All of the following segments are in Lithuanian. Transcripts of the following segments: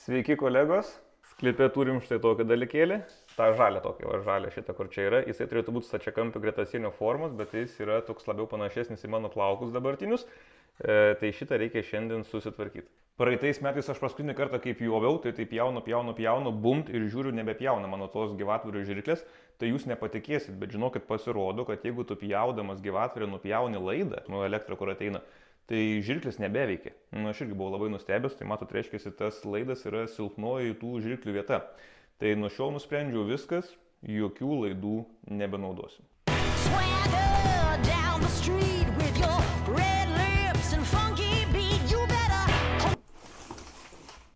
Sveiki kolegos, sklype turim štai tokį dalykėlį, tą žalę tokį, žalę šitą, kur čia yra, jisai turėtų būti stačiakampio gretasienio formos, bet jis yra toks labiau panašesnis į mano plaukus dabartinius, tai šitą reikia šiandien susitvarkyti. Praeitais metais aš paskutinį kartą kaip joviau, tai pjaunu, bumt ir žiūriu nebepjauna mano tos gyvatvirio žirklės, tai jūs nepatikėsit, bet žinokit pasirodo, kad jeigu tu pjaudamas gyvatvirį nupjauni laidą, nuo elektro, kur ateina, tai žirklės nebeveikia. Aš irgi buvau labai nustebęs, tai matot, reiškia, tas laidas yra silpnoji tų žirklių vieta. Tai nuo šiol nusprendžiau viskas, jokių laidų nebenaudosiu.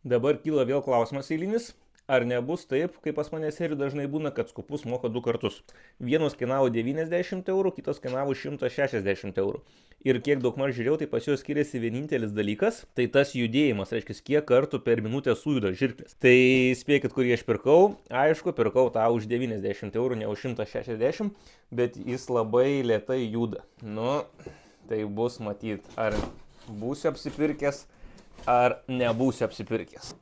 Dabar kyla vėl klausimas eilinis. Ar nebus taip, kaip pas mane serijų dažnai būna, kad skupus moka 2 kartus. Vienos kainavo 90 eurų, kitos kainavo 160 eurų. Ir kiek daug maž žiūrėjau, tai pas juos skiriasi vienintelis dalykas, tai tas judėjimas, reiškia, kiek kartų per minutę sujuda žirklės. Tai spėkit, kurį aš pirkau. Aišku, pirkau tą už 90 eurų, ne už 160, bet jis labai lėtai juda. Nu, tai bus matyt, ar būsiu apsipirkęs, ar nebūsiu apsipirkęs.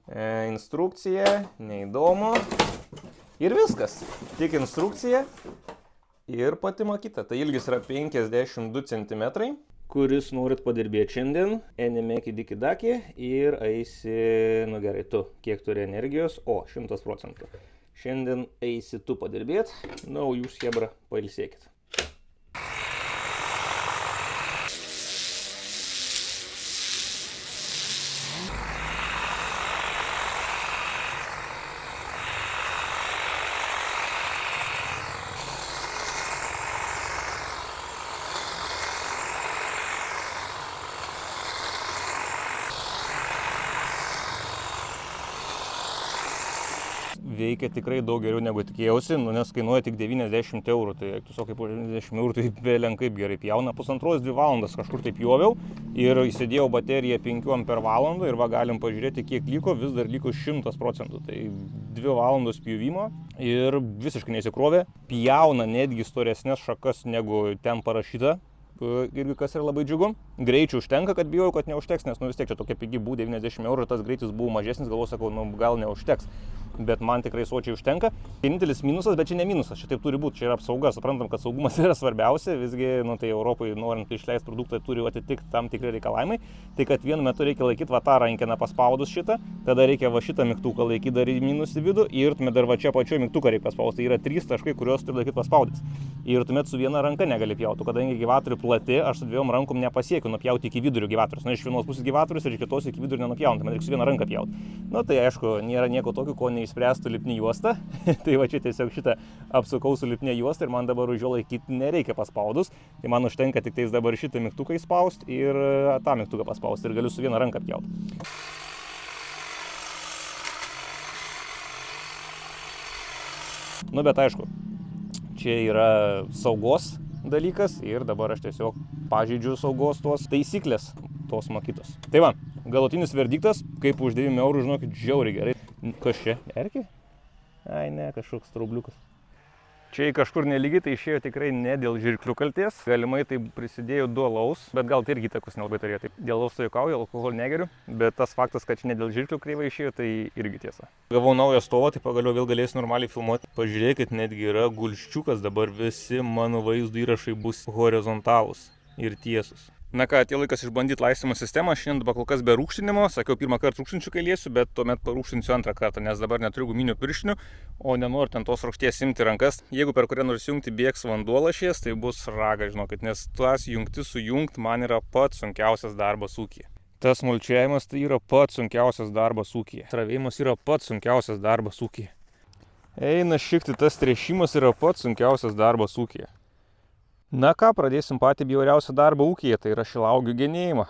Instrukcija, neįdomu. Ir viskas. Tik instrukcija ir pati makyta. Tai ilgis yra 52 cm, kuris norit padirbėti šiandien. Enemeki dikidaki ir eisi, nu gerai, tu, kiek turi energijos, 100%. Šiandien eisi tu padirbėti, na, o jūs, hebra, pailsėkit. Veikia tikrai daug geriau negu tikėjausi, nes kainuoja tik 90 eurų, tai tiesiog kaip 90 eurų, tai belen kaip gerai pjauna. 1,5–2 valandas kažkur taip joviau ir įsidėjau bateriją 5 Ah ir va galim pažiūrėti, kiek liko, vis dar liko 100%. Tai 2 valandos pjuvimo ir visiškai nesikrovė, pjauna netgi storesnės šakas negu ten parašyta. Irgi kas yra labai džiugu. Greičių užtenka, kad bijau, kad neužteks, nes vis tiek čia tokia pigi buvo 90 eurų, tas greitis buvo mažesnis, galvoju, sakau, gal neužteks. Bet man tikrai sočiai užtenka. Vienintelis minusas, bet čia ne minusas, čia taip turi būti, čia yra apsauga, suprantam, kad saugumas yra svarbiausia, visgi, tai Europai norint išleisti produktą turi atitikti tam tikri reikalavimai. Tai kad vienu metu reikia laikyti va tą rankeną paspaudus šitą, tada reikia va šitą mygtuką laikyti dar į minus į vidų ir tuomet dar va čia pačioje mygtuką reikia paspausti. Tai yra 3 taškai, kuriuos turi laikyti paspaudęs. Ir tuomet su viena ranka negali pjauti, kadangi gyvatorių plati, aš su 2 rankom nepasiekiu nupjauti iki vidurio gyvatorius. Iš vienos pusės gyvatorius ir iš kitos iki vidurio nenupjauti, man reikia su viena ranka pjauti. Tai aišku, nėra nieko tokio, ko neišspręstų lipni juosta. Tai va čia tiesiog šitą apsukau su lipne juosta ir man dabar už jo laikyti nereikia paspaudus. Tai man užtenka tik tais dabar šitą mygtuką įspausti ir tą mygtuką paspausti ir galiu su viena ranka pjauti. Bet aišku, čia yra saugos dalykas ir dabar aš tiesiog pažeidžiu saugos tos taisyklės, tos makytos. Tai va, galutinis verdiktas, kaip už 9 eurų, žinokit, žiauriai gerai. Kas čia? Erkė? Ai ne, kažkoks straubliukas. Čia kažkur nelygiai, tai išėjo tikrai ne dėl žirklių kalties. Galimai tai prisidėjo du alaus, bet gal tai irgi įtakos nelabai turėjo. Tai dėl alaus juokauju, alkoholį negeriu, bet tas faktas, kad čia ne dėl žirklių kreivai išėjo, tai irgi tiesa. Gavau naują stovą, tai pagaliau vėl galėsiu normaliai filmuoti. Pažiūrėkit, netgi yra gulščiukas, dabar visi mano vaizdo įrašai bus horizontalūs ir tiesus. Na ką, atėjo laikas išbandyti laistymo sistemą, šiandien kol kas be rūgštinimo, sakiau pirmą kartą rūgštinčių kai liesiu, bet tuomet parūgštinsiu antrą kartą, nes dabar neturiu guminių pirštinių, o nenoriu ten tos rūgšties imti rankas. Jeigu per kurią nors jungti bėgs vanduo lašies, tai bus raga, žinokit, nes tas jungtis sujungti man yra pats sunkiausias darbas ūkyje. Tas mulčiavimas tai yra pats sunkiausias darbas ūkyje. Ravėjimas yra pats sunkiausias darbas ūkyje. Eina šikti, tas tręšimas yra pats sunkiausias darbas ūkyje. Na ką, pradėsim patį bjauriausią darbą ūkyje, tai yra šilauogių genėjimą.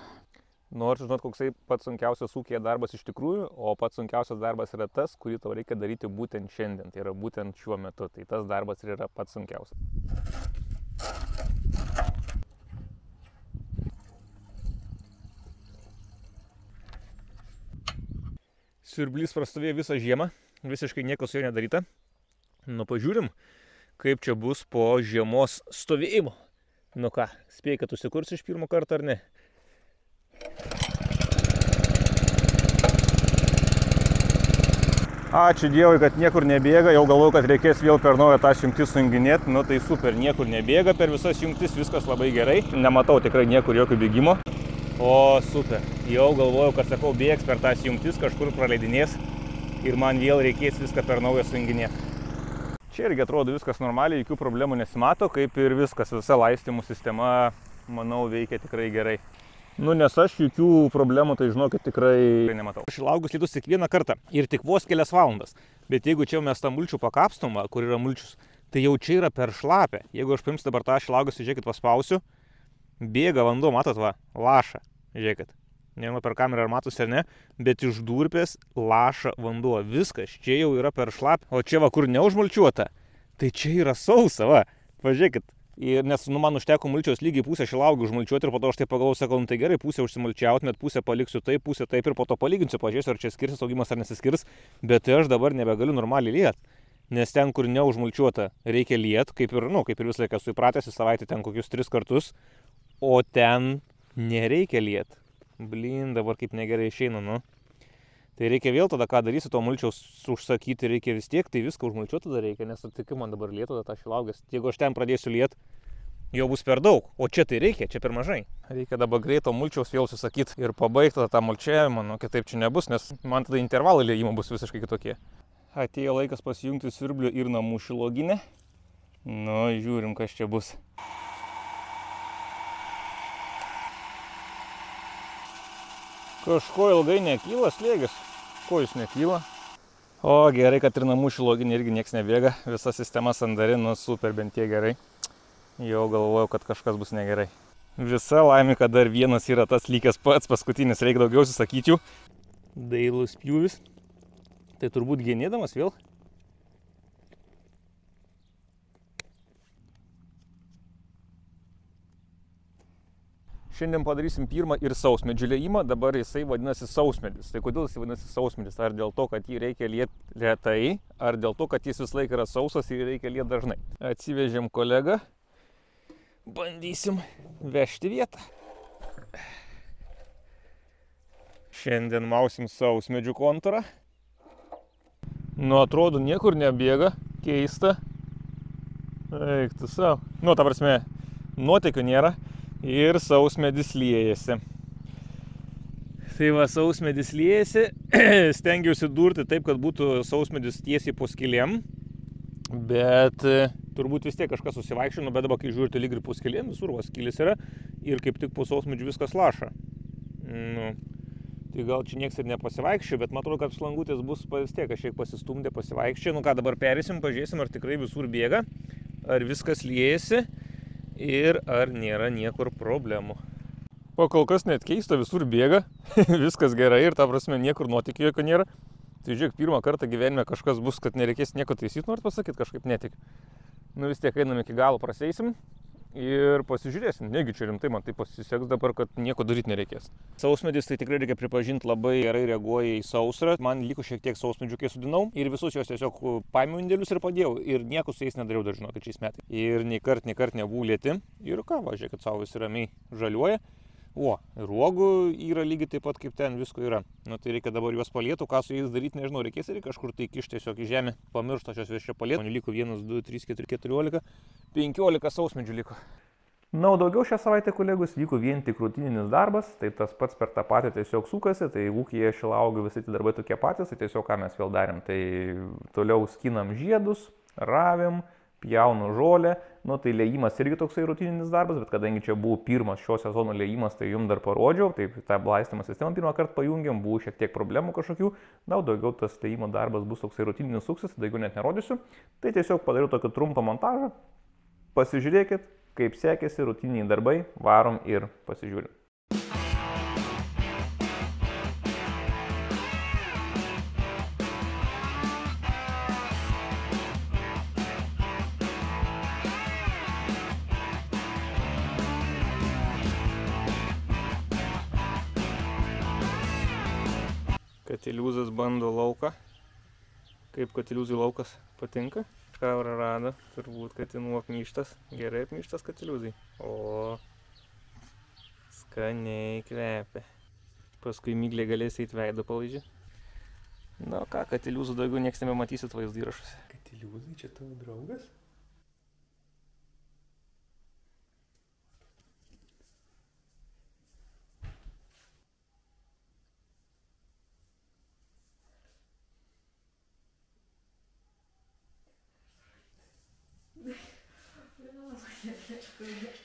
Noriu žinoti, koksai pats sunkiausias ūkyje darbas iš tikrųjų, o pats sunkiausias darbas yra tas, kurį tau reikia daryti būtent šiandien, tai yra būtent šiuo metu. Tai tas darbas ir yra pats sunkiausias. Siurblys prastovėjo visą žiemą, visiškai nieko su jo nedaryta. Pažiūrim, kaip čia bus po žiemos stovėjimo. Nu ką, spėjai, kad užsikurs iš pirmo karto ar ne? Ačiū Dievui, kad niekur nebėga, jau galvoju, kad reikės vėl per naują tą jungtį sujunginėti, nu tai super, niekur nebėga per visas jungtis, viskas labai gerai, nematau tikrai niekur jokio bėgimo, o super, jau galvoju, kad sakau, bėgs per tas jungtis, kažkur praleidinės ir man vėl reikės viską per naują sujunginėti. Čia irgi atrodo viskas normaliai, jokių problemų nesimato, kaip ir viskas, visa laistymų sistema, manau, veikia tikrai gerai. Nu, nes aš jokių problemų, tai žinokit, tikrai nematau. Šilauogius lietus tik vieną kartą ir tik vos kelias valandas. Bet jeigu čia mes tą mulčių pakapstumą, kur yra mulčius, tai jau čia yra per šlapę. Jeigu aš paimsiu dabar tą šilauogius, žiūrėkit, paspausiu, bėga vanduo, matot va, laša, žiūrėkit. Nežinau per kamerą ar matosi ar ne, bet iš durpės laša vanduo. Viskas, čia jau yra per šlapę. O čia va, kur neužmulčiuota, tai čia yra sausa, va, pažiūrėkit. Ir nes man užteko mulčiaus lygiai pusę šilauogių užmulčiuoti ir po to aš taip pagalvojau, sakau, tai gerai, pusę užsimulčiauti, bet pusę paliksiu taip, pusę taip ir po to palyginsiu, pažiūrėsiu, ar čia skirsis augimas ar nesiskirs, bet aš dabar nebegaliu normaliai liet, nes ten, kur neužmulčiuota, reikia liet, kaip ir visą laiką esu įpratęs į savaitę ten kokius 3 kartus, o ten nereikia liet. Blin, dabar kaip negerai išeina, nu. Tai reikia vėl tada, ką darysi, to mulčiaus užsakyti reikia vis tiek, tai viską užmulčiuoti tada reikia, nes tik man dabar liet tada tą šilauogės. Jeigu aš ten pradėsiu liet, jau bus per daug, o čia tai reikia, čia per mažai. Reikia dabar greito mulčiaus vėl susakyti ir pabaigti tą mulčiavimą, nu kitaip čia nebus, nes man tada intervalai liejimo bus visiškai kitokie. Atėjo laikas pasijungti siurblio ir namų šiloginę. Nu, žiūrim, kas čia bus. Kažko ilgai nekyla slėgis. Ko jis nekyla? O gerai, kad ir namų šiloginė irgi nieks nebėga. Visa sistema sandari, nu super, bent tiek gerai. Jau galvojau, kad kažkas bus negerai. Visa laimė, kad dar vienas yra tas lygęs pats, paskutinis, reikia daugiau susakyti jų. Dailus pjūvis. Tai turbūt genėdamas vėl. Šiandien padarysim pirmą ir sausmedžių liejimą, dabar jisai vadinasi sausmedis. Tai kodėl jisai vadinasi sausmedis? Ar dėl to, kad jį reikia lieti retai, ar dėl to, kad jis vis laik yra sausas ir reikia lieti dažnai. Atsivežėm kolegą, bandysim vežti vietą. Šiandien mausim sausmedžių kontūrą. Nu, atrodo, niekur nebėga, keista. Eik tu savo. Nu, ta prasme, nuotekio nėra. Ir sausmedis liejasi. Tai va, sausmedis liejasi. Stengiausi durti taip, kad būtų sausmedis tiesiai po skylėm. Bet turbūt vis tiek kažkas susivaikščino, bet dabar kai žiūrite lyg ir po skylėm, visur va skylės yra. Ir kaip tik po sausmedžių viskas laša. Nu, tai gal čia nieks ir nepasivaikščio, bet man atrodo, kad šlangutės bus vis tiek kažkiek pasistumdė, pasivaikščio. Nu ką, dabar perėsim, pažiūrėsim, ar tikrai visur bėga, ar viskas liejasi. Ir ar nėra niekur problemų. O kol kas net keista, visur bėga, viskas gerai ir ta prasme niekur nuotykio jokio nėra. Tai žiūrėk, pirmą kartą gyvenime kažkas bus, kad nereikės nieko taisyti, norit pasakyti, kažkaip netik. Nu vis tiek einam iki galo, praseisim ir pasižiūrėsim. Negi čia rimtai, man tai pasiseks dabar, kad nieko daryti nereikės. Sausmedis tai tikrai reikia pripažinti labai gerai reaguoja į sausrą. Man liko šiek tiek sausmedžių, kai sudinau ir visus juos tiesiog paėmiau indėlius ir padėjau. Ir nieko su jais nedariau dar, žinokit, šiais metais. Ir nei kart nebuvau lieti. Ir ką, va, žiūrėkit, savo visi ramiai žaliuoja. O, ir uogų yra lygiai taip pat kaip ten, visko yra. Nu tai reikia dabar juos palietų, ką su jais daryti, nežinau, reikės ir kažkur tai kišti tiesiog į žemę. Pamiršta šios vis čia palietų. Man liko 1, 2, 3, 4, 14, 15 sausmedžių liko. Na, o daugiau šią savaitę, kolegos, vyko vien tik rutininis darbas, tai tas pats per tą patį tiesiog sukasi, tai ūkyje šilauogių visi tie darbai tokie patys, tai tiesiog ką mes vėl darėm, tai toliau skinam žiedus, ravėm, pjaunu žolę, nu tai liejimas irgi toksai rutininis darbas, bet kadangi čia buvo pirmas šio sezono liejimas, tai jums dar parodžiau, taip tą laistymo sistemą pirmą kartą pajungiam, buvo šiek tiek problemų kažkokių, na, daugiau tas liejimo darbas bus toksai rutininis suksis, daugiau net nerodysiu, tai tiesiog padariau tokį trumpą montažą, pasižiūrėkit, kaip sekėsi rutininiai darbai, varom ir pasižiūrim. Katiliūzas bando lauką. Kaip katiliūzui laukas patinka? Ką rado? Turbūt katinų apmyštas. Gerai apmyštas katiliūzai. O, skaniai kvepia. Paskui Miglė galės eiti veidą palaižį. Na ką, katiliūzų daugiau nieks nebematysit vaizdo įrašuose. Katiliūzai, čia tavo draugas? Блин,